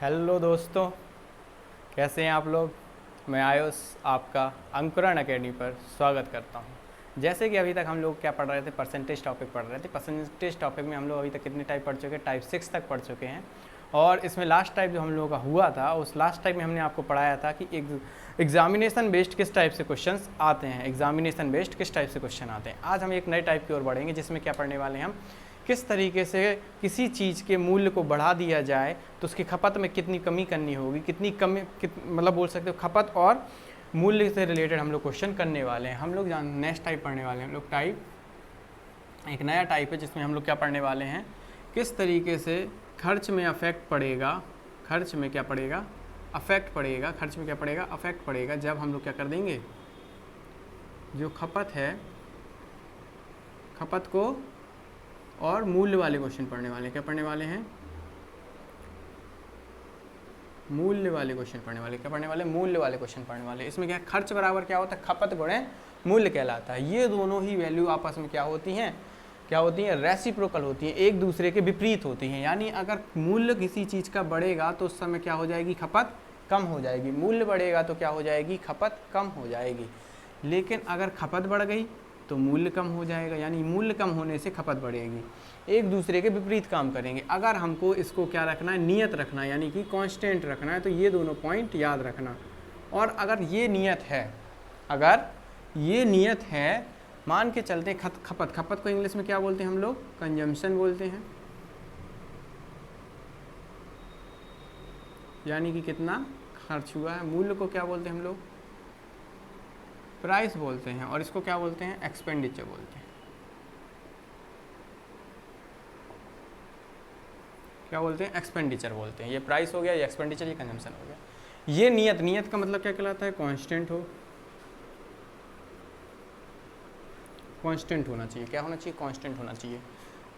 Hello दोस्तों, कैसे हैं आप लोग। मैं आयुष आपका अंकुरण एकेडमी पर स्वागत करता हूं। जैसे कि अभी तक हम लोग क्या पढ़ रहे थे, परसेंटेज टॉपिक पढ़ रहे थे। परसेंटेज टॉपिक में हम लोग अभी तक कितने टाइप पढ़ चुके हैं, टाइप 6 तक पढ़ चुके हैं। और इसमें लास्ट टाइप जो हम लोगों का हुआ था, उस लास्ट टाइप में हमने आपको पढ़ाया था कि एग्जामिनेशन बेस्ड किस टाइप से क्वेश्चन आते हैं, एग्जामिनेशन बेस्ड किस टाइप से क्वेश्चन आते हैं। आज हम एक नए टाइप की ओर बढ़ेंगे, जिसमें क्या पढ़ने वाले हैं हम, किस तरीके से किसी चीज़ के मूल्य को बढ़ा दिया जाए तो उसकी खपत में कितनी कमी करनी होगी, कितनी कमी मतलब बोल सकते हो खपत और मूल्य से रिलेटेड हम लोग क्वेश्चन करने वाले हैं। हम लोग नेक्स्ट टाइप पढ़ने वाले हैं। हम लोग टाइप एक नया टाइप है, जिसमें हम लोग क्या पढ़ने वाले हैं, किस तरीके से खर्च में अफेक्ट पड़ेगा, खर्च में क्या पड़ेगा, अफेक्ट पड़ेगा, खर्च में क्या पड़ेगा, अफेक्ट पड़ेगा जब हम लोग क्या कर देंगे, जो खपत है, खपत को और मूल्य वाले क्वेश्चन पढ़ने वाले हैं। क्या पढ़ने वाले हैं, मूल्य वाले क्वेश्चन पढ़ने वाले। क्या पढ़ने वाले, मूल्य वाले क्वेश्चन पढ़ने वाले। इसमें क्या खर्च बराबर क्या होता है, खपत गुणे मूल्य कहलाता है। ये दोनों ही वैल्यू आपस में क्या होती हैं, क्या होती हैं, रेसिप्रोकल होती हैं, एक दूसरे के विपरीत होती हैं। यानी अगर मूल्य किसी चीज़ का बढ़ेगा तो उस समय क्या हो जाएगी, खपत कम हो जाएगी। मूल्य बढ़ेगा तो क्या हो जाएगी, खपत कम हो जाएगी। लेकिन अगर खपत बढ़ गई तो मूल्य कम हो जाएगा, यानी मूल्य कम होने से खपत बढ़ेगी। एक दूसरे के विपरीत काम करेंगे। अगर हमको इसको क्या रखना है, नियत रखना है, यानी कि कांस्टेंट रखना है, तो ये दोनों पॉइंट याद रखना। और अगर ये नियत है, अगर ये नियत है, मान के चलते हैं खपत, खपत को इंग्लिश में क्या बोलते हैं हम लोग, कंजम्पशन बोलते हैं। यानी कि कितना खर्च हुआ है। मूल्य को क्या बोलते हैं हम लोग, प्राइस बोलते हैं। और इसको क्या बोलते हैं, एक्सपेंडिचर बोलते हैं। क्या बोलते हैं, एक्सपेंडिचर बोलते हैं। ये प्राइस हो गया, ये एक्सपेंडिचर, ये कंजम्पशन हो गया। ये नियत, नियत का मतलब क्या कहलाता है, कांस्टेंट हो, कांस्टेंट होना चाहिए। क्या होना चाहिए, कांस्टेंट होना चाहिए।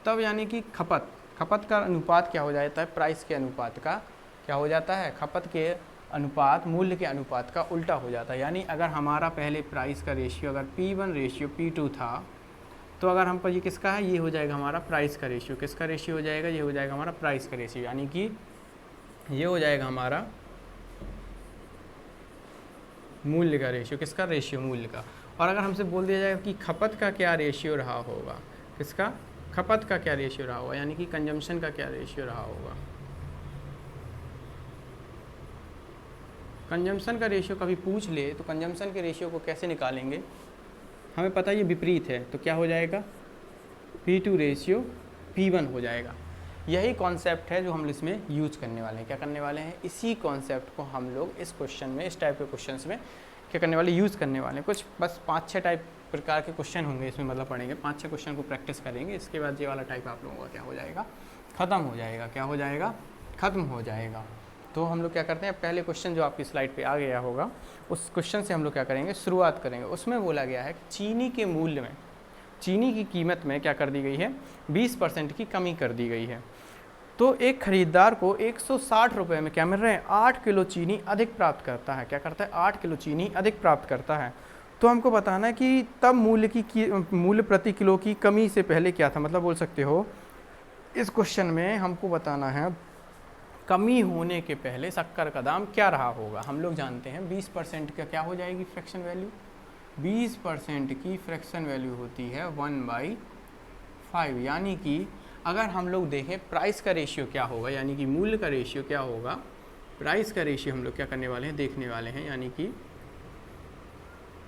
तब यानी कि खपत, खपत का अनुपात क्या हो जाता है, प्राइस के अनुपात का क्या हो जाता है, खपत के अनुपात मूल्य के अनुपात का उल्टा हो जाता है। यानी अगर हमारा पहले प्राइस का रेशियो अगर P1 रेशियो P2 था, तो अगर हम पर ये किसका है, ये हो जाएगा हमारा प्राइस का रेशियो। किसका रेशियो हो जाएगा, ये हो जाएगा हमारा प्राइस का रेशियो। यानी कि ये हो जाएगा हमारा मूल्य का रेशियो। किसका रेशियो, मूल्य का। और अगर हमसे बोल दिया जाए कि खपत का क्या रेशियो रहा होगा, किसका, खपत का क्या रेशियो रहा होगा, यानी कि कंजम्पशन का क्या रेशियो रहा होगा। कंजम्पशन का रेशियो कभी पूछ ले तो कंजम्पशन के रेशियो को कैसे निकालेंगे, हमें पता है ये विपरीत है, तो क्या हो जाएगा, P2 रेशियो P1 हो जाएगा। यही कॉन्सेप्ट है जो हम इसमें यूज करने वाले हैं। क्या करने वाले हैं, इसी कॉन्सेप्ट को हम लोग इस क्वेश्चन में, इस टाइप के क्वेश्चंस में क्या करने वाले, यूज़ करने वाले हैं। कुछ बस 5-6 टाइप प्रकार के क्वेश्चन होंगे इसमें, मतलब पढ़ेंगे 5-6 क्वेश्चन को प्रैक्टिस करेंगे। इसके बाद ये वाला टाइप आप लोगों का क्या हो जाएगा, ख़त्म हो जाएगा। क्या हो जाएगा, ख़त्म हो जाएगा। तो हम लोग क्या करते हैं, पहले क्वेश्चन जो आपकी स्लाइड पे आ गया होगा, उस क्वेश्चन से हम लोग क्या करेंगे, शुरुआत करेंगे। उसमें बोला गया है चीनी के मूल्य में, चीनी की कीमत में क्या कर दी गई है, 20% की कमी कर दी गई है। तो एक खरीदार को 160 रुपये में क्या मिल रहे हैं, 8 किलो चीनी अधिक प्राप्त करता है। क्या करता है, 8 किलो चीनी अधिक प्राप्त करता है। तो हमको बताना है कि तब मूल्य प्रति किलो की कमी से पहले क्या था, मतलब बोल सकते हो इस क्वेश्चन में हमको बताना है कमी होने के पहले शक्कर का दाम क्या रहा होगा। हम लोग जानते हैं 20% का क्या हो जाएगी फ्रैक्शन वैल्यू, 20% की फ्रैक्शन वैल्यू होती है 1/5। यानी कि अगर हम लोग देखें प्राइस का रेशियो क्या होगा, यानी कि मूल्य का रेशियो क्या होगा, प्राइस का रेशियो हम लोग क्या करने वाले हैं, देखने वाले हैं। यानी कि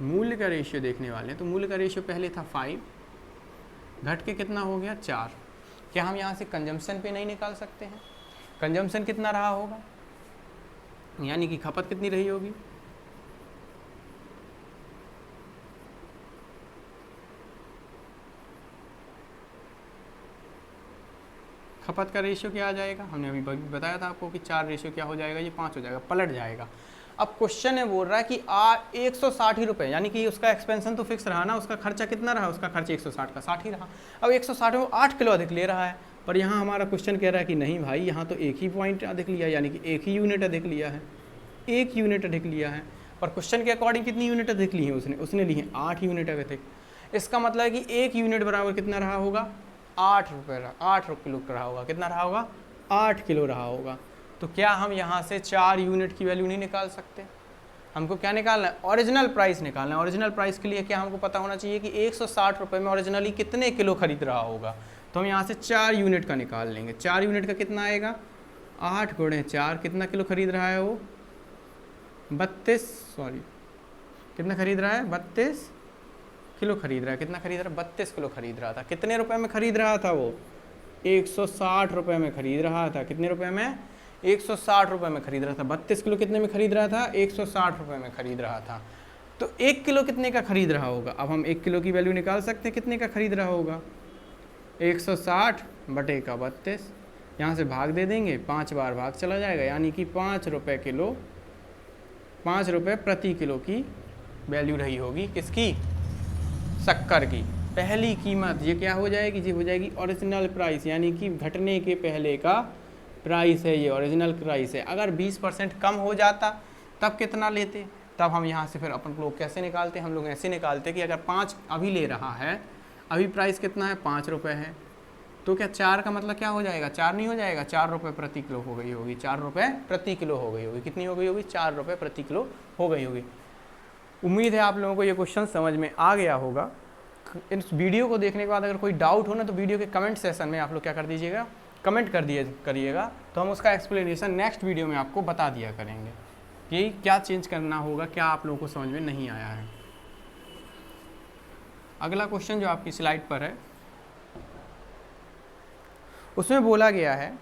मूल्य का रेशियो देखने वाले हैं। तो मूल्य का रेशियो पहले था 5, घट के कितना हो गया 4। क्या हम यहाँ से कंजम्पशन पे नहीं निकाल सकते हैं, कंजम्पशन कितना रहा होगा, यानी कि खपत कितनी रही होगी, खपत का रेशियो क्या आ जाएगा, हमने अभी बताया था आपको कि 4 रेशियो क्या हो जाएगा, ये 5 हो जाएगा, पलट जाएगा। अब क्वेश्चन है बोल रहा है कि 160 ही रुपये, यानी कि उसका एक्सपेंशन तो फिक्स रहा ना, उसका खर्चा कितना रहा, उसका खर्चा 160 का 60 ही रहा। अब 160 में 8 किलो अधिक ले रहा है, पर यहाँ हमारा क्वेश्चन कह रहा है कि नहीं भाई, यहाँ तो एक ही पॉइंट अधिक लिया, यानी कि एक ही यूनिट अधिक लिया है, एक यूनिट अधिक लिया है। पर क्वेश्चन के अकॉर्डिंग कितनी यूनिट अधिक ली है उसने ली है 8 यूनिट अधिक। इसका मतलब है कि 1 यूनिट बराबर कितना रहा होगा, 8 रुपये, 8 किलो रहा होगा। कितना रहा होगा, 8 किलो रहा होगा। तो क्या हम यहाँ से 4 यूनिट की वैल्यू नहीं निकाल सकते? हमको क्या निकालना है? ओरिजिनल प्राइस निकालना है। ओरिजिनल प्राइस के लिए क्या हमको पता होना चाहिए कि 160 रुपये में ओरिजिनली कितने किलो खरीद रहा होगा। तो हम यहाँ से 4 यूनिट का निकाल लेंगे। 4 यूनिट का कितना आएगा? 8 गुणे 4, कितना किलो खरीद रहा है वो? 32 कितना खरीद रहा है? 32 किलो खरीद रहा है। कितना खरीद रहा है? 32 किलो खरीद रहा था। कितने रुपए में खरीद रहा था वो? 160 रुपये में खरीद रहा था। कितने रुपए में? 160 रुपये में खरीद रहा था। 32 किलो कितने में खरीद रहा था? 160 रुपये में खरीद रहा था। तो 1 किलो कितने का खरीद रहा होगा? अब हम 1 किलो की वैल्यू निकाल सकते हैं, कितने का खरीद रहा होगा? 160 बटे का 32, यहाँ से भाग दे देंगे, 5 बार भाग चला जाएगा, यानी कि 5 रुपये किलो, 5 रुपये प्रति किलो की वैल्यू रही होगी। किसकी? शक्कर की। पहली कीमत ये क्या हो जाएगी? ये हो जाएगी ओरिजिनल प्राइस, यानी कि घटने के पहले का प्राइस है, ये ओरिजिनल प्राइस है। अगर 20% कम हो जाता तब कितना लेते? तब हम यहाँ से फिर अपन लोग कैसे निकालते? हम लोग ऐसे निकालते कि अगर 5 अभी ले रहा है, अभी प्राइस कितना है? 5 रुपये है, तो क्या 4 का मतलब क्या हो जाएगा? 4 नहीं हो जाएगा, 4 रुपये प्रति किलो हो गई होगी। 4 रुपये प्रति किलो हो गई होगी। कितनी हो गई होगी? 4 रुपये प्रति किलो हो गई होगी। उम्मीद है आप लोगों को ये क्वेश्चन समझ में आ गया होगा। इस वीडियो को देखने के बाद अगर कोई डाउट हो ना, तो वीडियो के कमेंट सेशन में आप लोग क्या कर दीजिएगा? कमेंट कर दिए करिएगा, तो हम उसका एक्सप्लेनेशन नेक्स्ट वीडियो में आपको बता दिया करेंगे कि क्या चेंज करना होगा, क्या आप लोगों को समझ में नहीं आया है। अगला क्वेश्चन जो आपकी स्लाइड पर है, उसमें बोला गया है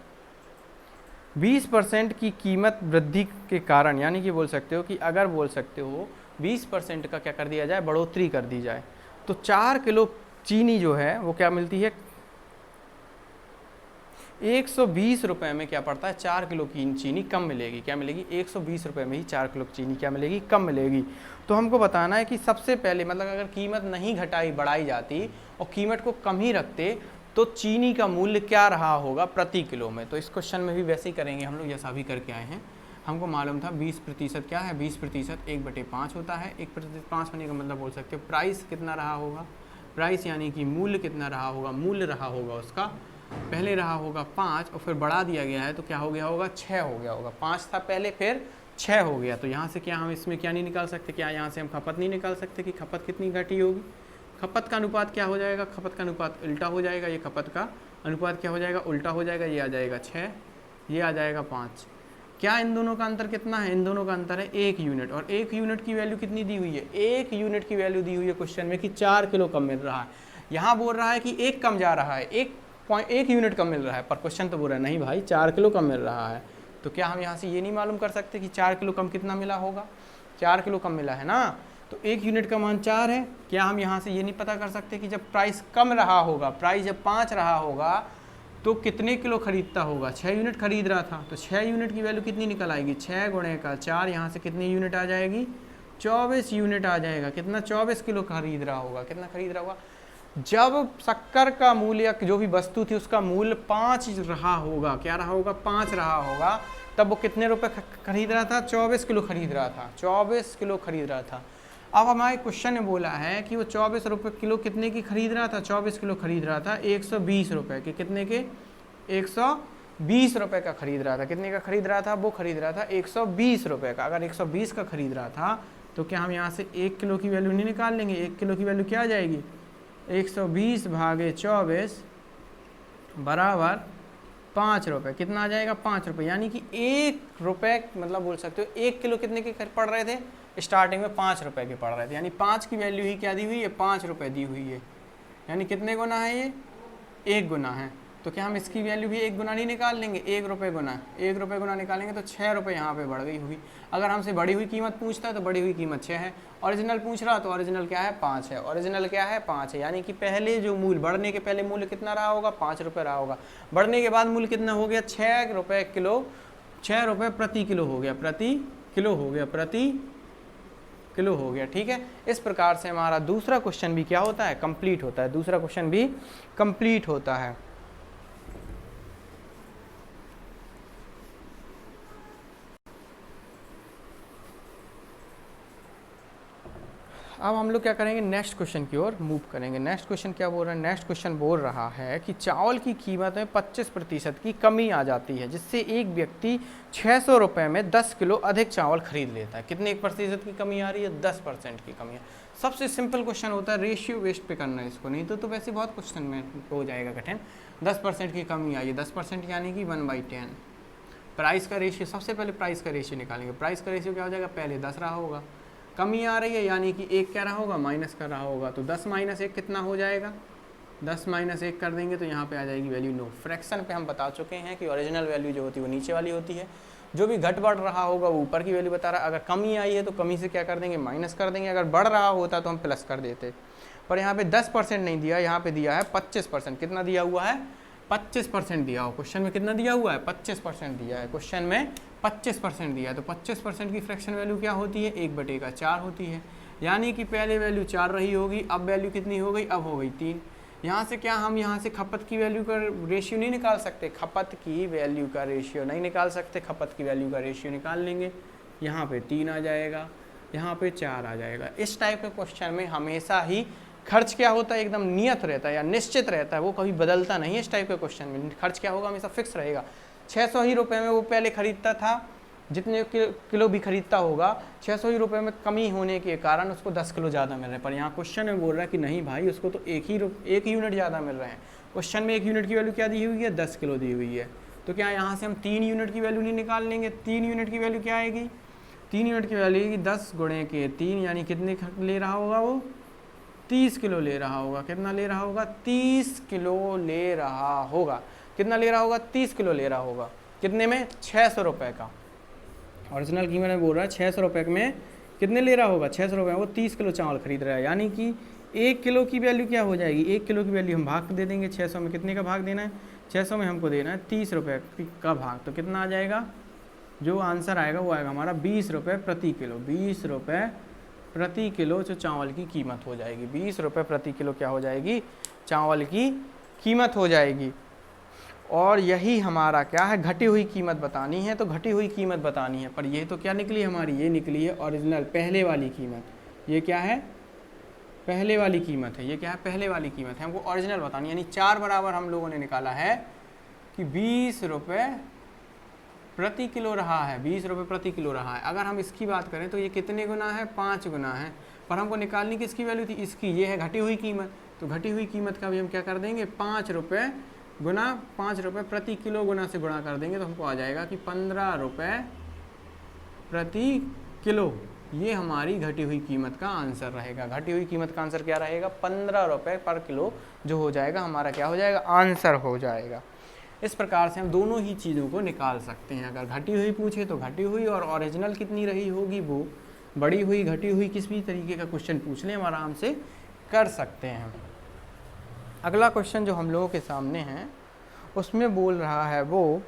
20% की कीमत वृद्धि के कारण, यानी कि बोल सकते हो कि अगर बोल सकते हो 20% का क्या कर दिया जाए? बढ़ोतरी कर दी जाए, तो 4 किलो चीनी जो है वो क्या मिलती है? 120 रुपये में क्या पड़ता है? 4 किलो की चीनी कम मिलेगी। क्या मिलेगी? 120 रुपये में ही 4 किलो चीनी क्या मिलेगी? कम मिलेगी। तो हमको बताना है कि सबसे पहले मतलब अगर कीमत नहीं घटाई बढ़ाई जाती और कीमत को कम ही रखते, तो चीनी का मूल्य क्या रहा होगा प्रति किलो में? तो इस क्वेश्चन में भी वैसे ही करेंगे हम लोग जैसा अभी करके आए हैं। हमको मालूम था 20% क्या है? 20% 1/5 होता है। 1/5 होने का मतलब बोल सकते हो प्राइस कितना रहा होगा? प्राइस यानी कि मूल्य कितना रहा होगा? मूल्य रहा होगा उसका, पहले रहा होगा 5 और फिर बढ़ा दिया गया है, तो क्या हो गया होगा? 6 हो गया होगा। 5 था पहले, फिर 6 हो गया। तो यहाँ से क्या हम इसमें क्या नहीं निकाल सकते? क्या यहाँ से हम खपत नहीं निकाल सकते कि खपत कितनी घटी होगी? खपत का अनुपात क्या हो जाएगा? खपत का अनुपात उल्टा हो जाएगा। ये खपत का अनुपात क्या हो जाएगा? उल्टा हो जाएगा। ये आ जाएगा 6, ये आ जाएगा 5। क्या इन दोनों का अंतर कितना है? इन दोनों का अंतर है 1 यूनिट। और 1 यूनिट की वैल्यू कितनी दी हुई है? 1 यूनिट की वैल्यू दी हुई है क्वेश्चन में कि 4 किलो कम मिल रहा है। यहाँ बोल रहा है कि 1 कम जा रहा है, 1 यूनिट कम मिल रहा है, पर क्वेश्चन तो बोल रहा है नहीं भाई 4 किलो कम मिल रहा है। तो क्या हम यहाँ से ये नहीं मालूम कर सकते कि 4 किलो कम कितना मिला होगा? 4 किलो कम मिला है ना, तो 1 यूनिट का मान 4 है। क्या हम यहाँ से ये नहीं पता कर सकते कि जब प्राइस कम रहा होगा, प्राइस जब 5 रहा होगा, तो कितने किलो खरीदता होगा? 6 यूनिट खरीद रहा था, तो 6 यूनिट की वैल्यू कितनी निकल आएगी? 6 गुणे का 4, यहाँ से कितनी यूनिट आ जाएगी? 24 यूनिट आ जाएगा। कितना? 24 किलो खरीद रहा होगा। कितना खरीद रहा होगा? जब शक्कर का मूल्य, जो भी वस्तु थी उसका मूल्य 5 रहा होगा, क्या रहा होगा? 5 रहा होगा, तब वो कितने रुपए खरीद रहा था? 24 किलो खरीद रहा था। 24 किलो खरीद रहा था। अब हमारे क्वेश्चन में बोला है कि वो 24 रुपये किलो कितने की खरीद रहा था? 24 किलो खरीद रहा था 120 रुपये के। कितने के? 120 रुपये का खरीद रहा था। कितने का खरीद रहा था? वो खरीद रहा था 120 रुपये का। अगर 120 का खरीद रहा था, तो क्या हम यहाँ से 1 किलो की वैल्यू नहीं निकाल लेंगे? 1 किलो की वैल्यू क्या आ जाएगी? 120 भागे 24 बराबर 5 रुपये। कितना आ जाएगा? 5 रुपये। यानी कि 1 रुपये, मतलब बोल सकते हो 1 किलो कितने के पड़ रहे थे? स्टार्टिंग में 5 रुपये के पड़ रहे थे। यानी 5 की वैल्यू ही क्या दी हुई है? 5 रुपये दी हुई है। यानी कितने गुना है ये? 1 गुना है। तो क्या हम इसकी वैल्यू भी 1 गुना नहीं निकाल लेंगे? 1 रुपये गुना, 1 रुपये गुना निकालेंगे तो 6 रुपये यहाँ पे बढ़ गई होगी। अगर हमसे बढ़ी हुई कीमत पूछता है तो बढ़ी हुई कीमत 6 है। ओरिजिनल पूछ रहा तो ओरिजिनल क्या है? 5 है। ओरिजिनल क्या है? 5 है। यानी कि पहले जो मूल्य, बढ़ने के पहले मूल्य कितना रहा होगा? 5 रुपये रहा होगा। बढ़ने के बाद मूल्य कितना हो गया? 6 रुपये किलो, 6 रुपये प्रति किलो हो गया, प्रति किलो हो गया, प्रति किलो हो गया। ठीक है, इस प्रकार से हमारा दूसरा क्वेश्चन भी क्या होता है? कंप्लीट होता है। दूसरा क्वेश्चन भी कंप्लीट होता है। अब हम लोग क्या करेंगे, नेक्स्ट क्वेश्चन की ओर मूव करेंगे। नेक्स्ट क्वेश्चन क्या बोल रहा है, नेक्स्ट क्वेश्चन बोल रहा है कि चावल की कीमत में 25% की कमी आ जाती है, जिससे एक व्यक्ति 600 रुपये में 10 किलो अधिक चावल खरीद लेता है। कितने प्रतिशत की कमी आ रही है, 10% की कमी है। सबसे सिंपल क्वेश्चन होता है, रेशियो बेस्ड पे करना है इसको, नहीं तो वैसे बहुत क्वेश्चन में हो जाएगा कठिन। 10% की कमी आई है, 10% यानी कि 1/10। प्राइस का रेशियो, सबसे पहले प्राइस का रेशियो निकालेंगे। प्राइस का रेशियो क्या हो जाएगा, पहले 10 रहा होगा, कमी आ रही है यानी कि 1 क्या रहा होगा, माइनस कर रहा होगा, तो 10 - 1 कितना हो जाएगा, 10 - 1 कर देंगे तो यहाँ पे आ जाएगी वैल्यू नो। फ्रैक्शन पे हम बता चुके हैं कि ओरिजिनल वैल्यू जो होती है वो नीचे वाली होती है, जो भी घट बढ़ रहा होगा वो ऊपर की वैल्यू बता रहा है। अगर कमी आई है तो कमी से क्या कर देंगे, माइनस कर देंगे, अगर बढ़ रहा होता तो हम प्लस कर देते। पर यहाँ पे 10% नहीं दिया, यहाँ पे दिया है 25%। कितना दिया हुआ है, 25% दिया हो। क्वेश्चन में कितना दिया हुआ है, 25% दिया है। क्वेश्चन में 25% दिया है, तो 25% की फ्रैक्शन वैल्यू क्या होती है, 1/4 होती है। यानी कि पहले वैल्यू 4 रही होगी, अब वैल्यू कितनी हो गई, अब हो गई 3। यहाँ से क्या हम यहाँ से खपत की वैल्यू का रेशियो नहीं निकाल सकते, खपत की वैल्यू का रेशियो नहीं निकाल सकते, खपत की वैल्यू का रेशियो निकाल लेंगे। यहाँ पे 3 आ जाएगा, यहाँ पे 4 आ जाएगा। इस टाइप के क्वेश्चन में हमेशा ही खर्च क्या होता है, एकदम नियत रहता है या निश्चित रहता है, वो कभी बदलता नहीं है। इस टाइप के क्वेश्चन में खर्च क्या होगा, हमेशा फिक्स रहेगा। 600 ही रुपये में वो पहले खरीदता था, जितने किलो भी खरीदता होगा, 600 ही रुपये में कमी होने के कारण उसको 10 किलो ज़्यादा मिल रहे हैं। पर यहाँ क्वेश्चन में बोल रहा है कि नहीं भाई, उसको तो एक यूनिट ज़्यादा मिल रहे हैं। क्वेश्चन में 1 यूनिट की वैल्यू क्या दी हुई है, 10 किलो दी हुई है। तो क्या यहाँ से हम 3 यूनिट की वैल्यू नहीं निकाल लेंगे। 3 यूनिट की वैल्यू क्या आएगी, 3 यूनिट की वैल्यू आएगी 10 × 3, यानी कितने ले रहा होगा वो, 30 किलो ले रहा होगा। कितना ले रहा होगा, 30 किलो ले रहा होगा। कितना ले रहा होगा, 30 किलो ले रहा होगा। कितने में, 600 रुपये का। ओरिजिनल कीमत में बोल रहा है 600 रुपये में कितने ले रहा होगा, 600 रुपये में वो 30 किलो चावल खरीद रहा है। यानी कि 1 किलो की वैल्यू क्या हो जाएगी, 1 किलो की वैल्यू हम भाग दे देंगे 600 में। कितने का भाग देना है, 600 में हमको देना है 30 रुपये का भाग। तो कितना आ जाएगा, जो आंसर आएगा वो आएगा हमारा 20 रुपये प्रति किलो। 20 रुपये प्रति किलो जो चावल की कीमत हो जाएगी, 20 रुपये प्रति किलो क्या हो जाएगी, चावल की कीमत हो जाएगी। और यही हमारा क्या है, घटी हुई कीमत बतानी है, तो घटी हुई कीमत बतानी है। पर ये तो क्या निकली हमारी, ये निकली है ओरिजिनल पहले वाली कीमत। ये क्या है, पहले वाली कीमत है। ये क्या है, पहले वाली कीमत है, हमको ओरिजिनल बतानी। यानी 4 बराबर हम लोगों ने निकाला है कि 20 रुपये प्रति किलो रहा है, 20 रुपये प्रति किलो रहा है। अगर हम इसकी बात करें तो ये कितने गुना है, 5 गुना है। पर हमको निकालनी किसकी वैल्यू थी, इसकी। ये है घटी हुई कीमत, तो घटी हुई कीमत का भी हम क्या कर देंगे, 5 रुपये गुना 5 रुपये प्रति किलो गुना से गुणा कर देंगे, तो हमको आ जाएगा कि 15 रुपये प्रति किलो। ये हमारी घटी हुई कीमत का आंसर रहेगा। घटी हुई कीमत का आंसर क्या रहेगा, 15 रुपये पर किलो जो हो जाएगा हमारा क्या हो जाएगा, आंसर हो जाएगा। इस प्रकार से हम दोनों ही चीज़ों को निकाल सकते हैं। अगर घटी हुई पूछे तो घटी हुई, और ओरिजिनल कितनी रही होगी वो बढ़ी हुई, घटी हुई, किस भी तरीके का क्वेश्चन पूछ लें हम आराम से कर सकते हैं। अगला क्वेश्चन जो हम लोगों के सामने है उसमें बोल रहा है वो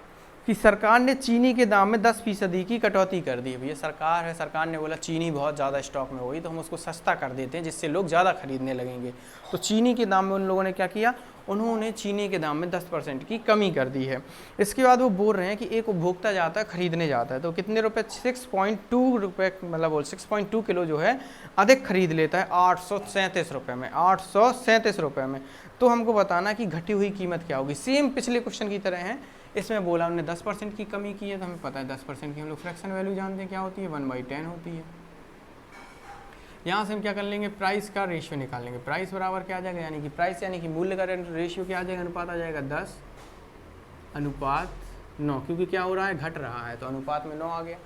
कि सरकार ने चीनी के दाम में 10% की कटौती कर दी है। भैया सरकार है, सरकार ने बोला चीनी बहुत ज़्यादा स्टॉक में हुई तो हम उसको सस्ता कर देते हैं जिससे लोग ज़्यादा खरीदने लगेंगे। तो चीनी के दाम में उन लोगों ने क्या किया, उन्होंने चीनी के दाम में 10% की कमी कर दी है। इसके बाद वो बोल रहे हैं कि एक उपभोक्ता जाता है खरीदने जाता है तो कितने रुपये, 6.2 रुपये, मतलब बोल 6.2 किलो जो है अधिक खरीद लेता है 837 रुपये में, 837 रुपये में। तो हमको बताना कि घटी हुई कीमत क्या होगी। सेम पिछले क्वेश्चन की तरह है, इसमें बोला हमने 10% की कमी की है, तो हमें पता है 10% की हम लोग फ्रैक्शन वैल्यू जानते हैं क्या होती है, 1/10 होती है। यहाँ से हम क्या कर लेंगे, प्राइस का रेशियो निकाल लेंगे। प्राइस बराबर क्या आ जाएगा, यानी कि प्राइस यानी कि मूल्य का रेशियो क्या आ जाएगा, अनुपात आ जाएगा 10:9, क्योंकि क्या हो रहा है, घट रहा है, तो अनुपात में 9 आ गया।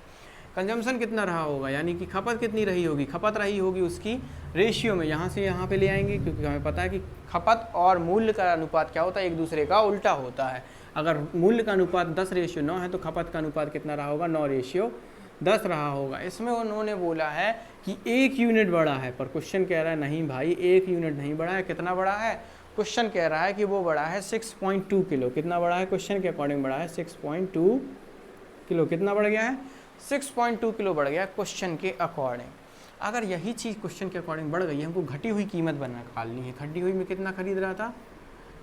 कंजम्पशन कितना रहा होगा, यानी कि खपत कितनी रही होगी, खपत रही होगी उसकी रेशियो में, यहाँ से यहाँ पे ले आएंगे, क्योंकि हमें पता है कि खपत और मूल्य का अनुपात क्या होता है, एक दूसरे का उल्टा होता है। अगर मूल्य का अनुपात 10:9 है तो खपत का अनुपात कितना रहा होगा, 9:10 रहा होगा। इसमें उन्होंने बोला है कि 1 यूनिट बढ़ा है, पर क्वेश्चन कह रहा है नहीं भाई 1 यूनिट नहीं बढ़ा है। कितना बढ़ा है, क्वेश्चन कह रहा है कि वो बढ़ा है 6.2 किलो। कितना बढ़ा है, क्वेश्चन के अकॉर्डिंग बढ़ा है 6.2 किलो। कितना बढ़ गया है, 6.2 किलो बढ़ गया क्वेश्चन के अकॉर्डिंग। अगर यही चीज़ क्वेश्चन के अकॉर्डिंग बढ़ गई है, हमको घटी हुई कीमत बना निकालनी है। घटी हुई में कितना खरीद रहा था,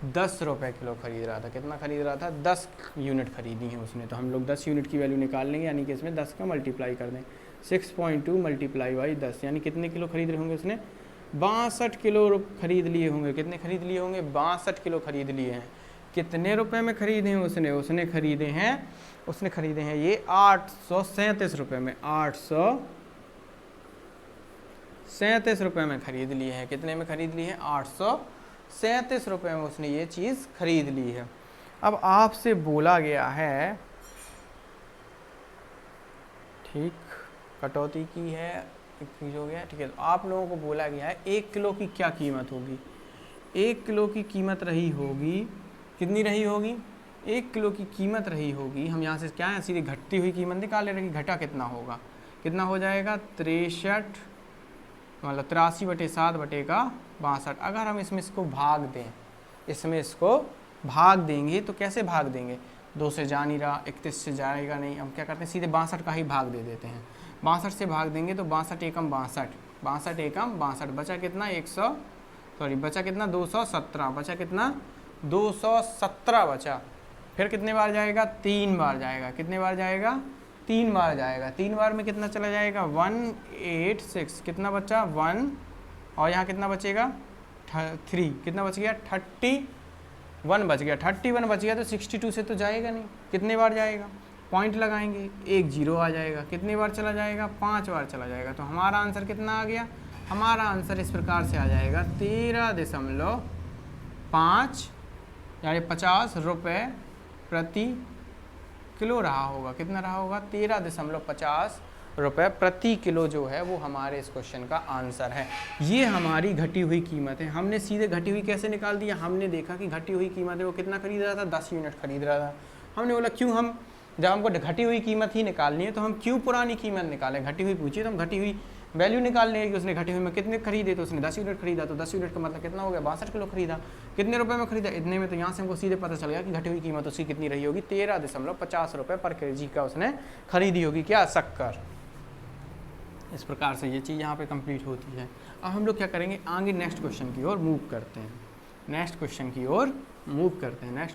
10 रुपये किलो खरीद रहा था। कितना खरीद रहा था, 10 यूनिट खरीदी है उसने, तो हम लोग 10 यूनिट की वैल्यू निकाल लेंगे, यानी कि इसमें 10 का मल्टीप्लाई कर दें। 6.2 मल्टीप्लाई बाई 10, यानी कितने किलो खरीद रहे होंगे उसने? 62 किलो खरीद लिए होंगे। कितने खरीद लिए होंगे? 62 किलो खरीद लिए हैं। कितने रुपए में खरीदे हैं उसने? उसने खरीदे हैं ये 837 रुपये में, 837 रुपये में खरीद लिए हैं। कितने में खरीद लिए हैं? 837 रुपये में उसने ये चीज़ खरीद ली है। अब आपसे बोला गया है, ठीक, कटौती की है, एक चीज़ हो गया, ठीक है। तो आप लोगों को बोला गया है 1 किलो की क्या कीमत होगी? 1 किलो की कीमत रही होगी, कितनी रही होगी? 1 किलो की कीमत रही होगी, हम यहाँ से क्या है सीधे घटती हुई कीमत निकाले रहे, घटा कितना होगा? कितना हो जाएगा? 63, मतलब 83/7/62। अगर हम इसमें इसको भाग दें, इसको भाग देंगे तो कैसे भाग देंगे? 2 से जा नहीं रहा, 31 से जाएगा नहीं, हम क्या करते हैं सीधे 62 का ही भाग दे देते हैं। 62 से भाग देंगे तो 62 एकम 62, बचा कितना? बचा कितना? 217, बचा कितना? 217 बचा। फिर कितने बार जाएगा? 3 बार जाएगा। कितने बार जाएगा? 3 बार जाएगा। 3 बार में कितना चला जाएगा? 186, कितना बचा? 1, और यहाँ कितना बचेगा? 3, कितना बच गया? 31 बच गया। 31 बच गया तो 62 से तो जाएगा नहीं। कितने बार जाएगा? पॉइंट लगाएंगे, 1 0 आ जाएगा। कितनी बार चला जाएगा? 5 बार चला जाएगा। तो हमारा आंसर कितना आ गया? हमारा आंसर इस प्रकार से आ जाएगा 13.5, यानी 50 रुपये प्रति किलो रहा होगा। कितना रहा होगा? 13.50 रुपये प्रति किलो जो है वो हमारे इस क्वेश्चन का आंसर है। ये हमारी घटी हुई कीमत है। हमने सीधे घटी हुई कैसे निकाल दिया? हमने देखा कि घटी हुई कीमत है, वो कितना खरीद रहा था? 10 यूनिट खरीद रहा था। हमने बोला क्यों, हम जब हमको घटी हुई कीमत ही निकालनी है तो हम क्यों पुरानी कीमत निकालें? घटी हुई पूछी तो हम घटी हुई वैल्यू निकालने है कि उसने घटी हुई में कितने खरीदे, तो उसने 10 यूनिट खरीदा, तो 10 यूनिट का मतलब कितना हो गया? 62 किलो खरीदा। कितने रुपए में खरीदा? इतने में। तो यहाँ से हमको सीधे पता चल गया कि घटी हुई कीमत उसकी कितनी रही होगी? 13.50 रुपये पर केजी का उसने खरीदी होगी। क्या? शक्कर। इस प्रकार से ये चीज़ यहाँ पे कंप्लीट होती है। अब हम लोग क्या करेंगे? आगे नेक्स्ट क्वेश्चन की ओर मूव करते हैं। नेक्स्ट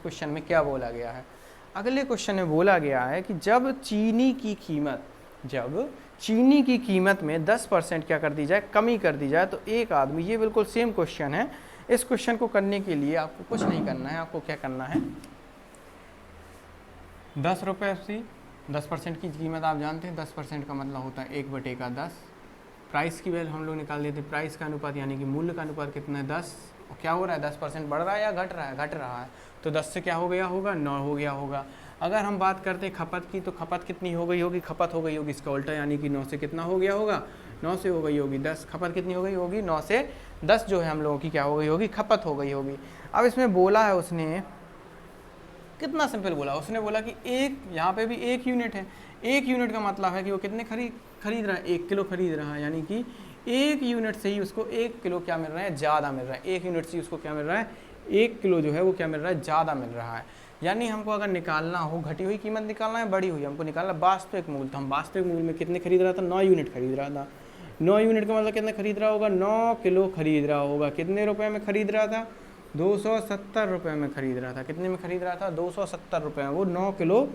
क्वेश्चन में क्या बोला गया है? अगले क्वेश्चन में बोला गया है कि जब चीनी की कीमत में 10% क्या कर दी जाए? कमी कर दी जाए तो एक आदमी, ये बिल्कुल सेम क्वेश्चन है। इस क्वेश्चन को करने के लिए आपको कुछ नहीं करना है। आपको क्या करना है? 10 रुपये सी 10% की कीमत आप जानते हैं, 10% का मतलब होता है 1/10। प्राइस की वैल्यू हम लोग निकाल देते हैं। प्राइस का अनुपात यानी कि मूल्य का अनुपात कितना है? 10। और क्या हो रहा है? 10% बढ़ रहा है या घट रहा है? घट रहा है। तो 10 से क्या हो गया होगा? 9 हो गया होगा। अगर हम बात करते हैं खपत की, तो खपत कितनी हो गई होगी? खपत हो गई होगी इसका उल्टा, यानी कि 9 से कितना हो गया होगा? 9 से हो गई होगी 10। खपत कितनी हो गई होगी? 9 से 10 जो है हम लोगों की क्या हो गई होगी? खपत हो गई होगी। अब इसमें बोला है उसने, कितना सिंपल बोला, उसने बोला कि एक, यहाँ पे भी 1 यूनिट है। 1 यूनिट का मतलब है कि वो कितने खरीद रहा है? 1 किलो खरीद रहा है, यानी कि 1 यूनिट से ही उसको 1 किलो क्या मिल रहा है? ज़्यादा मिल रहा है। 1 यूनिट से उसको क्या मिल रहा है? 1 किलो जो है वो क्या मिल रहा है? ज़्यादा मिल रहा है। यानी हमको अगर निकालना हो, घटी हुई कीमत निकालना है, बढ़ी हुई, हमको निकालना वास्तविक मूल्य। तो हम वास्तविक मूल्य में कितने खरीद रहा था? 9 यूनिट खरीद रहा था। 9 यूनिट का मतलब कितने खरीद रहा होगा? 9 किलो खरीद रहा होगा। कितने रुपए में खरीद रहा था? 270 रुपये में खरीद रहा था। कितने में खरीद रहा था? 270 रुपये में। वो 9 किलो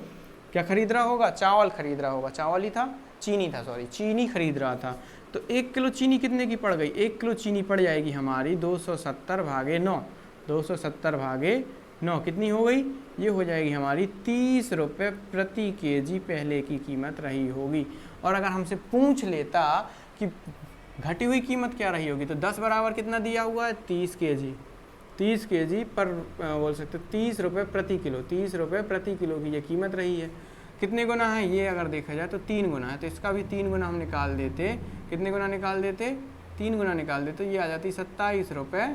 क्या खरीद रहा होगा? चावल खरीद रहा होगा। चावल ही था, चीनी था, सॉरी, चीनी खरीद रहा था। तो 1 किलो चीनी कितने की पड़ गई? 1 किलो चीनी पड़ जाएगी हमारी 270 भागे 9। 270 भागे 9 कितनी हो गई? ये हो जाएगी हमारी 30 रुपये प्रति केजी पहले की कीमत रही होगी। और अगर हमसे पूछ लेता कि घटी हुई कीमत क्या रही होगी, तो 10 बराबर कितना दिया हुआ है? 30 केजी। 30 केजी पर बोल सकते 30 रुपये प्रति किलो। 30 रुपये प्रति किलो की ये कीमत रही है। कितने गुना है ये? अगर देखा जाए तो 3 गुना है। तो इसका भी 3 गुना हम निकाल देते। कितने गुना निकाल देते? 3 गुना निकाल देते। ये आ जाती 27 रुपये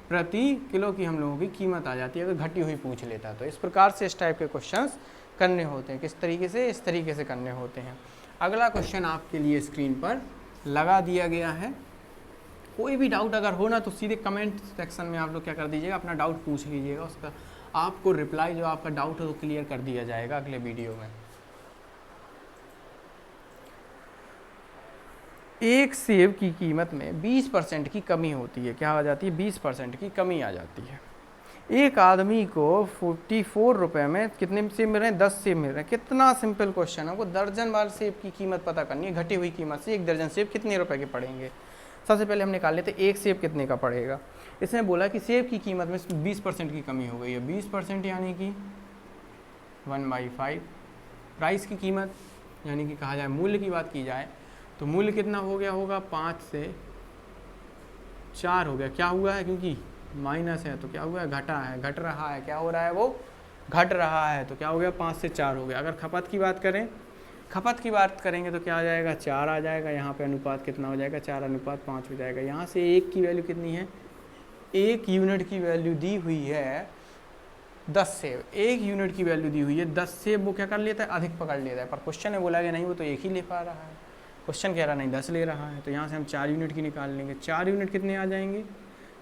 प्रति किलो की हम लोगों की कीमत आ जाती है, अगर घटी हुई पूछ लेता। तो इस प्रकार से इस टाइप के क्वेश्चंस करने होते हैं। किस तरीके से? इस तरीके से करने होते हैं। अगला क्वेश्चन आपके लिए स्क्रीन पर लगा दिया गया है। कोई भी डाउट अगर हो ना तो सीधे कमेंट सेक्शन में आप लोग क्या कर दीजिएगा? अपना डाउट पूछ लीजिएगा। उसका आपको रिप्लाई जो आपका डाउट है वो क्लियर कर दिया जाएगा अगले वीडियो में। एक सेब की कीमत में 20% की कमी होती है। क्या आ जाती है? 20% की कमी आ जाती है। एक आदमी को 44 रुपये में कितने सेब मिल रहे हैं? 10 सेब मिल रहे हैं। कितना सिंपल क्वेश्चन है। हमको दर्जन वार सेब की कीमत पता करनी है, घटी हुई कीमत से एक दर्जन सेब कितने रुपए के पड़ेंगे। सबसे पहले हम निकाल लेते एक सेब कितने का पड़ेगा। इसने बोला कि सेब की कीमत में 20% की कमी हो गई है। 20% यानी कि 1/5। प्राइस की कीमत यानी कि कहा जाए मूल्य की बात की जाए तो मूल्य कितना हो गया होगा? 5 से 4 हो गया। क्या हुआ है? क्योंकि माइनस है तो क्या हुआ है? घटा है, घट रहा है। क्या हो रहा है? वो घट रहा है। तो क्या हो गया? 5 से 4 हो गया। अगर खपत की बात करें, खपत की बात करेंगे तो क्या आ जाएगा? 4 आ जाएगा। यहाँ पे अनुपात कितना हो जाएगा? 4:5 हो जाएगा। यहाँ से एक की वैल्यू कितनी है? 1 यूनिट की वैल्यू दी हुई है 10 सेब। 1 यूनिट की वैल्यू दी हुई है 10 सेब। वो क्या कर लेता है? अधिक पकड़ लेता है। पर क्वेश्चन में बोला गया नहीं, वो तो एक ही ले पा रहा है। क्वेश्चन कह रहा नहीं 10 ले रहा है। तो यहाँ से हम 4 यूनिट की निकाल लेंगे। 4 यूनिट कितने आ जाएंगे?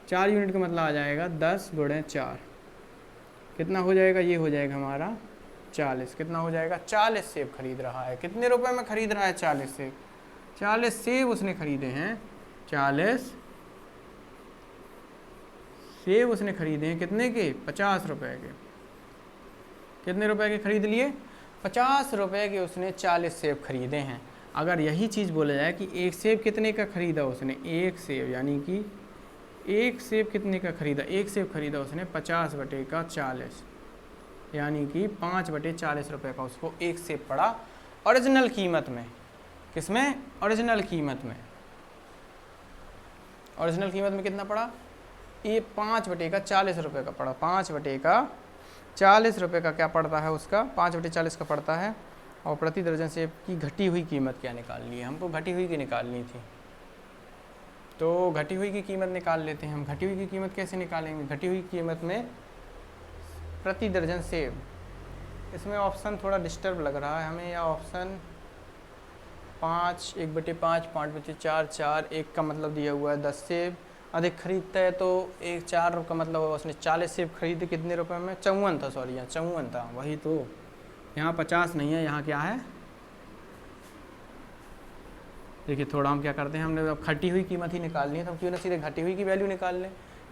4 यूनिट का मतलब आ जाएगा 10 × 4। कितना हो जाएगा? ये हो जाएगा हमारा 40। कितना हो जाएगा? 40 सेब खरीद रहा है। कितने रुपए में खरीद रहा है? 40 सेब। 40 सेब उसने खरीदे हैं। 40 सेब उसने खरीदे हैं कितने के? 50 रुपए के। कितने रुपए के खरीद लिए? 50 रुपए के उसने 40 सेब खरीदे हैं। अगर यही चीज़ बोला जाए कि एक सेब कितने का खरीदा उसने? एक सेब यानी कि एक सेब कितने का खरीदा? एक सेब खरीदा उसने 50/40 यानी कि 5/40 रुपये का उसको एक सेब पड़ा ओरिजिनल कीमत में। किसमें? ओरिजिनल कीमत में। ओरिजिनल कीमत में कितना पड़ा? ये 5/40 रुपये का पड़ा। 5/40 रुपये का क्या पड़ता है उसका? 5/40 का पड़ता है। और प्रति दर्जन सेब की घटी हुई कीमत क्या निकालनी है? हमको घटी हुई की निकालनी थी। तो घटी हुई की कीमत निकाल लेते हैं हम। घटी हुई की कीमत कैसे निकालेंगे? घटी हुई कीमत में प्रति दर्जन सेब, इसमें ऑप्शन थोड़ा डिस्टर्ब लग रहा है हमें। या ऑप्शन 5, 1/5, 5/4, 4, 1 का मतलब दिया हुआ है 10 सेब अधिक खरीदता है तो 1 4 का मतलब उसने 40 सेब खरीदे कितने रुपए में? 54 था। सॉरी, यहाँ 54 था। वही तो, यहाँ 50 नहीं है, यहाँ क्या है? देखिए थोड़ा हम क्या करते हैं, हमने अब घटी हुई कीमत ही निकालनी है तो हम क्यों ना सीधे घटी हुई की वैल्यू निकाल लें।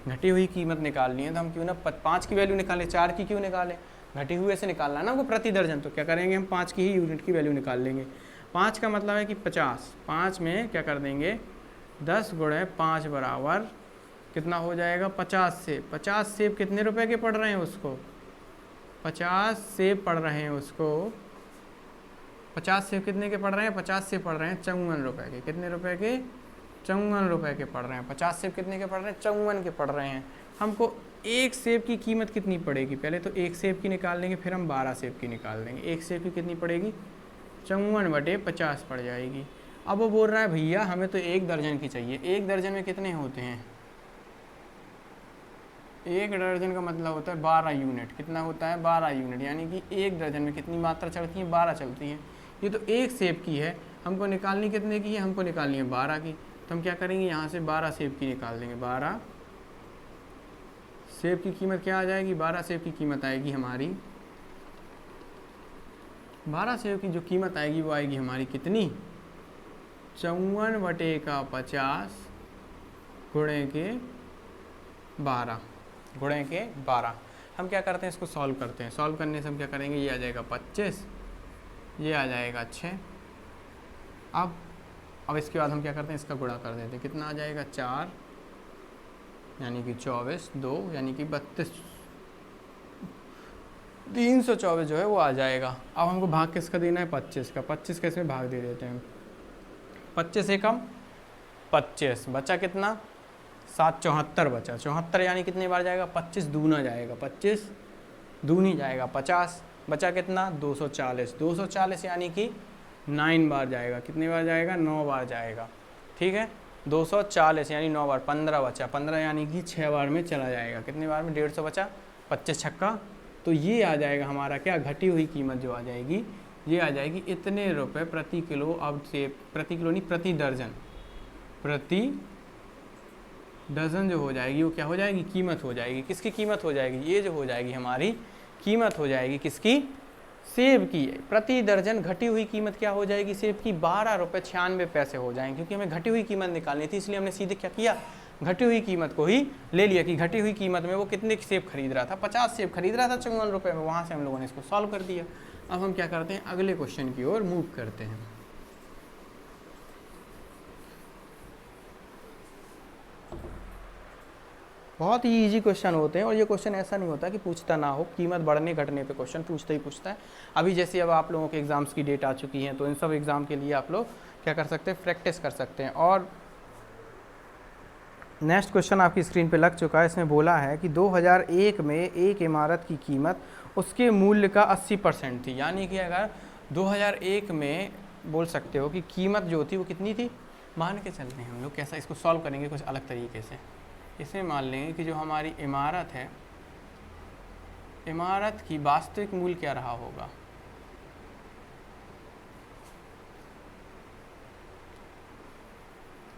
घटी हुई कीमत निकालनी है तो हम क्यों ना 5 की वैल्यू निकालें, 4 की क्यों निकालें? घटी हुई ऐसे निकालना है ना वो प्रति दर्जन। तो क्या करेंगे हम? 5 की ही यूनिट की वैल्यू निकाल लेंगे। 5 का मतलब है कि 50। 5 में क्या कर देंगे? 10 × 5 बराबर कितना हो जाएगा? 50 सेब। 50 सेब कितने रुपए के पड़ रहे हैं उसको? 50 सेब पड़ रहे हैं उसको। 50 सेब कितने के पड़ रहे हैं? 50 सेब पड़ रहे हैं 54 रुपए के। कितने रुपए के? 54 रुपए के पड़ रहे हैं। 50 सेब कितने के पड़ रहे हैं? 54 के पड़ रहे हैं। हमको एक सेब की कीमत कितनी पड़ेगी? पहले तो एक सेब की निकाल लेंगे, फिर हम 12 सेब की निकाल लेंगे। एक सेब की कितनी पड़ेगी? 54/50 पड़ जाएगी। अब वो बोल रहा है भैया हमें तो 1 दर्जन की चाहिए। 1 दर्जन में कितने होते हैं? 1 दर्जन का मतलब होता है 12 यूनिट। कितना होता है? 12 यूनिट। यानी कि 1 दर्जन में कितनी मात्रा चलती है? 12 चलती हैं। ये तो एक सेब की है, हमको निकालनी कितने की है? हमको निकालनी है 12 की। तो हम क्या करेंगे? यहाँ से 12 सेब की निकाल देंगे। 12 सेब की कीमत क्या आ जाएगी? 12 सेब की कीमत आएगी हमारी, 12 सेब की जो कीमत आएगी वो आएगी हमारी कितनी? 54/50 गुणे के 12। हम क्या करते हैं? इसको सॉल्व करते हैं। सॉल्व करने से हम क्या करेंगे? ये आ जाएगा 25, ये आ जाएगा 6। अब इसके बाद हम क्या करते हैं? इसका गुणा कर देते हैं। कितना आ जाएगा? 4 यानी कि 24, 2 यानी कि 32, 324 जो है वो आ जाएगा। अब हमको भाग किसका देना है? 25 का। 25 का इसमें भाग दे देते हैं। 25 से कम 25 बचा कितना? 7, 74 बचा। 74 यानी कितने बार जाएगा? 25 दूना जाएगा। 25 दूनी जाएगा 50। बचा कितना? 240। 240 यानी कि 9 बार जाएगा। कितने बार जाएगा? 9 बार जाएगा। ठीक है, 240 यानी 9 बार। 15 बचा। 15 यानी कि 6 बार में चला जाएगा। कितने बार में? 150 बचा। 25 छक्का। तो ये आ जाएगा हमारा क्या? घटी हुई कीमत जो आ जाएगी ये आ जाएगी इतने रुपए प्रति किलो। अब से प्रति किलो नहीं, प्रति दर्जन। प्रति डजन जो हो जाएगी वो क्या हो जाएगी? कीमत हो जाएगी। किसकी कीमत हो जाएगी? ये जो हो जाएगी हमारी कीमत हो जाएगी किसकी? सेब की। प्रति दर्जन घटी हुई कीमत क्या हो जाएगी? सेब की 12 रुपये 96 पैसे हो जाएंगे। क्योंकि हमें घटी हुई कीमत निकालनी थी इसलिए हमने सीधे क्या किया? घटी हुई कीमत को ही ले लिया कि घटी हुई कीमत में वो कितने सेब खरीद रहा था, 50 सेब खरीद रहा था 54 रुपये में, वहाँ से हम लोगों ने इसको सॉल्व कर दिया। अब हम क्या करते हैं, अगले क्वेश्चन की ओर मूव करते हैं। बहुत ही इजी क्वेश्चन होते हैं और ये क्वेश्चन ऐसा नहीं होता कि पूछता ना हो, कीमत बढ़ने घटने पे क्वेश्चन पूछता ही पूछता है। अभी जैसे अब आप लोगों के एग्ज़ाम्स की डेट आ चुकी है, तो इन सब एग्ज़ाम के लिए आप लोग क्या कर सकते हैं, प्रैक्टिस कर सकते हैं। और नेक्स्ट क्वेश्चन आपकी स्क्रीन पे लग चुका है। इसमें बोला है कि 2001 में एक इमारत की कीमत उसके मूल्य का 80% थी। यानी कि अगर 2001 में बोल सकते हो कि कीमत जो थी वो कितनी थी, मान के चलते हैं हम लोग कैसा इसको सॉल्व करेंगे कुछ अलग तरीके से। इसमें मान लेंगे कि जो हमारी इमारत है, इमारत की वास्तविक मूल्य क्या रहा होगा,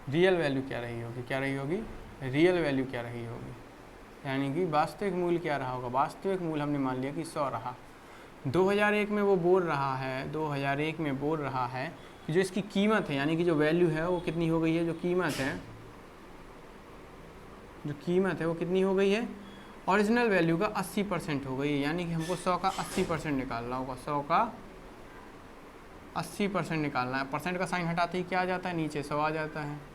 रियल वैल्यू क्या रही होगी, क्या रही होगी, रियल वैल्यू क्या रही होगी, यानी कि वास्तविक मूल्य क्या रहा होगा। वास्तविक मूल्य हमने मान लिया कि 100 रहा। 2001 में वो बोल रहा है, 2001 में बोल रहा है कि जो इसकी कीमत है, यानी कि जो वैल्यू है वो कितनी हो गई है, जो कीमत है, जो कीमत है वो कितनी हो गई है, ओरिजिनल वैल्यू का 80% हो गई है। यानी कि हमको 100 का 80% निकालना होगा, 100 का 80% निकालना है। परसेंट का साइन हटाते ही क्या आ जाता है, नीचे 100 आ जाता है,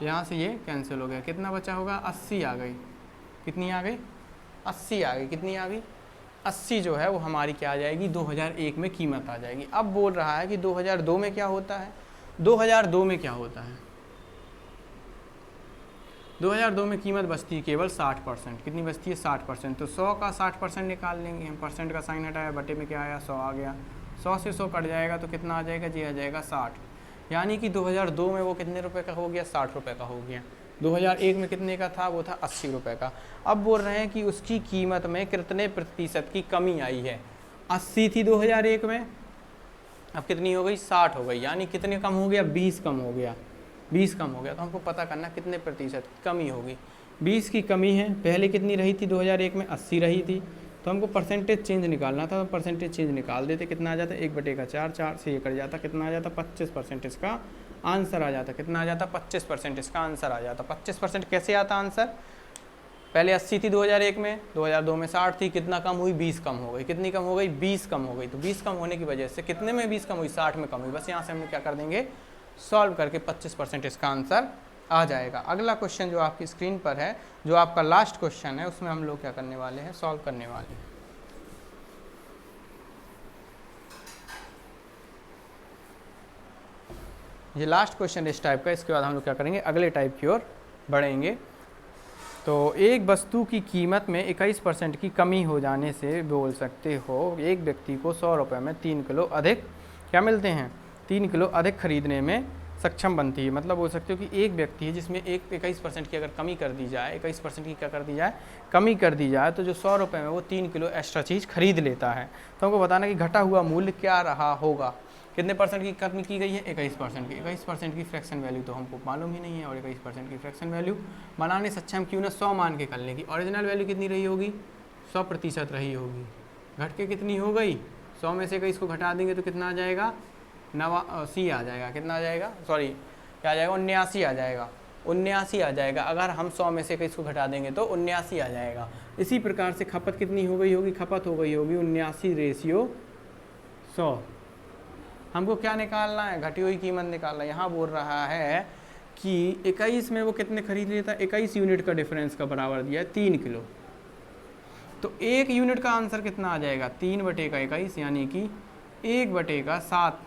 यहाँ से ये कैंसिल हो गया, कितना बचा होगा, 80 आ गई। कितनी आ गई, 80 आ गई। कितनी आ गई, 80 जो है वो हमारी क्या आ जाएगी, 2001 में कीमत आ जाएगी। अब बोल रहा है कि 2002 में क्या होता है, 2002 में क्या होता है, 2002 में कीमत बचती है केवल 60%। कितनी बचती है, 60%। तो 100 का 60% निकाल लेंगे हम, परसेंट का साइन हटाया, बटे में क्या आया, 100 आ गया। 100 से 100 कट जाएगा तो कितना आ जाएगा जी, आ जाएगा 60। यानी कि 2002 में वो कितने रुपए का हो गया, 60 रुपये का हो गया। 2001 में कितने का था, वो था 80 रुपये का। अब बोल रहे हैं कि उसकी कीमत में कितने प्रतिशत की कमी आई है। 80 थी 2001 में, अब कितनी हो गई, 60 हो गई। यानी कितने कम हो गया, 20 कम हो गया, 20 कम हो गया। तो हमको पता करना कितने प्रतिशत की कमी होगी। 20 की कमी है, पहले कितनी रही थी 2001 में, 80 रही थी। तो हमको परसेंटेज चेंज निकालना था, तो परसेंटेज चेंज निकाल देते, कितना आ जाता, 1/4, 4 से ये कट जाता, कितना आ जाता, 25% इसका आंसर आ जाता। कितना आ जाता, 25% इसका आंसर आ जाता। 25% कैसे आता आंसर, पहले 80 थी 2001 में, 2002 में 60 थी, कितना कम हुई, 20 कम हो गई। कितनी कम हो गई, 20 कम हो गई। तो 20 कम होने की वजह से कितने में 20 कम हुई, 60 में कम हुई। बस यहाँ से हम क्या कर देंगे, सॉल्व करके 25% इसका आंसर आ जाएगा। अगला क्वेश्चन जो आपकी स्क्रीन पर है, जो आपका लास्ट क्वेश्चन है, उसमें हम लोग क्या करने वाले हैं, सॉल्व करने वाले हैं। ये लास्ट क्वेश्चन इस टाइप का, इसके बाद हम लोग क्या करेंगे, अगले टाइप की ओर बढ़ेंगे। तो एक वस्तु की कीमत में 21% की कमी हो जाने से बोल सकते हो एक व्यक्ति को 100 रुपये में 3 किलो अधिक क्या मिलते हैं, 3 किलो अधिक खरीदने में सक्षम बनती है। मतलब बोल सकते हो कि एक व्यक्ति है जिसमें 21% की अगर कमी कर दी जाए, 21% की क्या कर दी जाए, कमी कर दी जाए, तो जो 100 रुपये में वो 3 किलो एक्स्ट्रा चीज़ खरीद लेता है। तो हमको बताना कि घटा हुआ मूल्य क्या रहा होगा। कितने परसेंट की कमी की गई है, 21% की। 21% की फ्रैक्शन वैल्यू तो हमको मालूम ही नहीं है, और 21% की फ्रैक्शन वैल्यू बनाने से अच्छा हम क्यों ना 100 मान के कर लें कि ओरिजिनल वैल्यू कितनी रही होगी, 100% रही होगी। घट के कितनी हो गई, 100 में से 21 को घटा देंगे तो कितना आ जाएगा, 89 आ जाएगा। कितना आ जाएगा, सॉरी क्या आ जाएगा, 79 आ जाएगा। 79 आ जाएगा। अगर हम 100 में से 21 को घटा देंगे तो 79 आ जाएगा। इसी प्रकार से खपत कितनी हो गई होगी, खपत हो गई होगी 79/100। हमको क्या निकालना है, घटी हुई कीमत निकालना है। यहाँ बोल रहा है कि 21 में वो कितने खरीद लेता है, 21 यूनिट का डिफरेंस का बराबर दिया है 3 किलो। तो 1 यूनिट का आंसर कितना आ जाएगा, 3/21, यानी कि 1/7।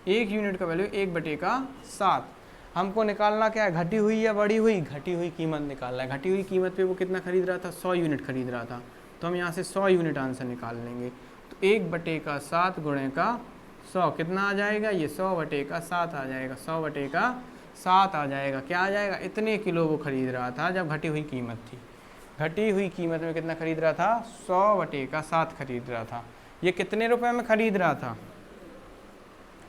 1 यूनिट का वैल्यू 1/7। हमको निकालना क्या है, घटी हुई या बढ़ी हुई, घटी हुई कीमत निकालना है। घटी हुई कीमत पे वो कितना खरीद रहा था, 100 यूनिट खरीद रहा था। तो हम यहाँ से 100 यूनिट आंसर निकाल लेंगे। तो 1/7 गुणे का 100 कितना आ जाएगा, ये 100/7 आ जाएगा। 100/7 आ जाएगा। क्या आ जाएगा, इतने किलो वो खरीद रहा था जब घटी हुई कीमत थी। घटी हुई कीमत में कितना खरीद रहा था, 100/7 खरीद रहा था। ये कितने रुपए में खरीद रहा था,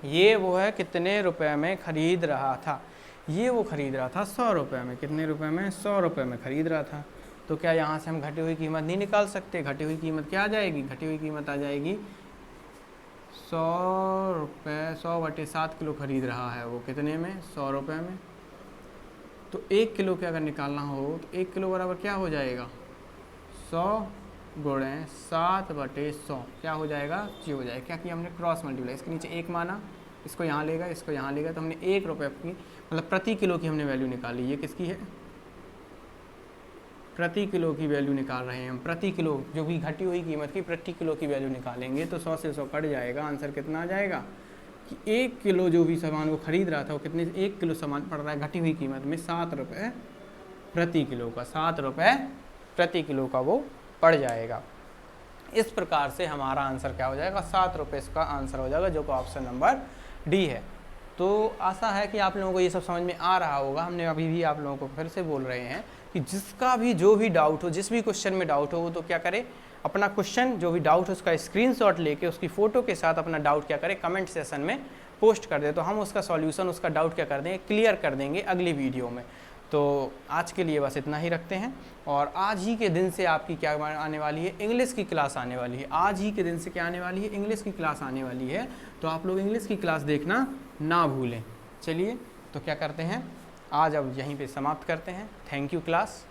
ये वो है कितने रुपए में खरीद रहा था, ये वो खरीद रहा था 100 रुपये में। कितने रुपए में, 100 रुपये में खरीद रहा था। तो क्या यहाँ से हम घटी हुई कीमत नहीं निकाल सकते, घटी हुई कीमत क्या आ जाएगी, घटी हुई कीमत आ जाएगी 100 रुपये, 100/7 किलो खरीद रहा है वो, कितने में, 100 रुपये में। तो 1 किलो के अगर निकालना हो तो 1 किलो बराबर क्या हो जाएगा, 100 गुणे 7/100 क्या हो जाएगा, जी हो जाएगा। क्या किया हमने, क्रॉस मल्टीप्लाई, इसके नीचे 1 माना, इसको यहाँ लेगा, इसको यहाँ लेगा, तो हमने 1 रुपये की मतलब प्रति किलो की हमने वैल्यू निकाली। ये किसकी है, प्रति किलो की वैल्यू निकाल रहे हैं हम, प्रति किलो जो भी घटी हुई कीमत की प्रति किलो की वैल्यू निकालेंगे। तो 100 से 100 कट जाएगा, आंसर कितना आ जाएगा कि 1 किलो जो भी सामान वो खरीद रहा था वो कितने, 1 किलो सामान पड़ रहा है घटी हुई कीमत में 7 रुपये प्रति किलो का, 7 रुपये प्रति किलो का वो पड़ जाएगा। इस प्रकार से हमारा आंसर क्या हो जाएगा, 7 रुपये इसका आंसर हो जाएगा, जो कि ऑप्शन नंबर डी है। तो आशा है कि आप लोगों को ये सब समझ में आ रहा होगा। हमने अभी भी आप लोगों को फिर से बोल रहे हैं कि जिसका भी जो भी डाउट हो, जिस भी क्वेश्चन में डाउट हो, वो तो क्या करे, अपना क्वेश्चन जो भी डाउट हो उसका स्क्रीनशॉट लेके उसकी फ़ोटो के साथ अपना डाउट क्या करे, कमेंट सेशन में पोस्ट कर दे, तो हम उसका सॉल्यूशन, उसका डाउट क्या कर देंगे, क्लियर कर देंगे अगली वीडियो में। तो आज के लिए बस इतना ही रखते हैं। और आज ही के दिन से आपकी क्या आने वाली है, इंग्लिश की क्लास आने वाली है। आज ही के दिन से क्या आने वाली है, इंग्लिश की क्लास आने वाली है। तो आप लोग इंग्लिश की क्लास देखना ना भूलें। चलिए तो क्या करते हैं, आज अब यहीं पे समाप्त करते हैं। Thank you class.